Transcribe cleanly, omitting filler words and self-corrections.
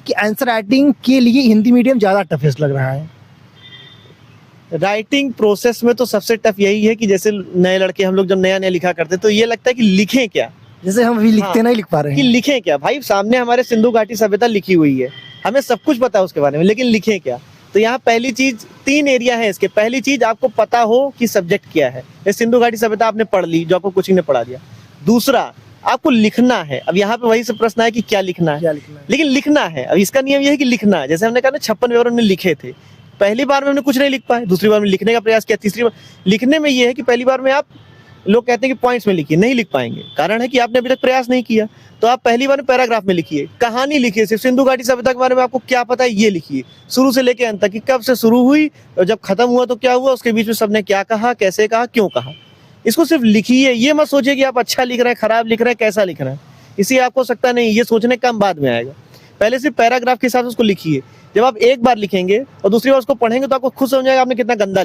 कि answer writing के लिए हिंदी मीडियम ज़्यादा टफेस्ट लग रहा है? राइटिंग प्रोसेस में तो सबसे टफ यही है कि जैसे नए लड़के हम लोग जब नया नया लिखा करते तो ये लगता है कि लिखें क्या, जैसे हम अभी लिखते नहीं लिख पा रहे कि हैं। लिखें क्या। भाई सामने हमारे सिंधु घाटी सभ्यता लिखी हुई है, हमें सब कुछ पता है उसके बारे में, लेकिन लिखें क्या। तो यहाँ पहली चीज, 3 एरिया है इसके। पहली चीज, आपको पता हो कि सब्जेक्ट क्या है। ये सिंधु घाटी सभ्यता आपने पढ़ ली, जो आपको कोचिंग ने पढ़ा दिया। दूसरा, आपको लिखना है। अब यहाँ पे वही से प्रश्न है कि क्या लिखना है, क्या लिखना है? लेकिन लिखना है। अब इसका नियम यह है कि लिखना है। जैसे हमने कहा ना 56 विवरण में लिखे थे, पहली बार में हमने कुछ नहीं लिख पाए, दूसरी बार में लिखने का प्रयास किया, तीसरी बार लिखने में ये है कि पहली बार में आप, लोग कहते हैं कि पॉइंट्स में लिखिए, नहीं लिख पाएंगे। कारण है कि आपने अभी तक प्रयास नहीं किया। तो आप पहली बार में पैराग्राफ में लिखिए, कहानी लिखिए, सिर्फ सिंधु घाटी सभ्यता के बारे में आपको क्या पता है ये लिखिए, शुरू से लेकर अंत तक कि कब से शुरू हुई और जब खत्म हुआ तो क्या हुआ, उसके बीच में सबने क्या कहा, कैसे कहा, क्यों कहा। इसको सिर्फ लिखिए। ये मत सोचिए कि आप अच्छा लिख रहे हैं, खराब लिख रहे हैं, कैसा लिख रहे हैं, इसी आपको सकता नहीं, ये सोचने का काम बाद में आएगा। पहले सिर्फ पैराग्राफ के हिसाब से उसको लिखिए। जब आप एक बार लिखेंगे और दूसरी बार उसको पढ़ेंगे तो आपको खुद समझ आएगा आपने कितना गंदा लिखा।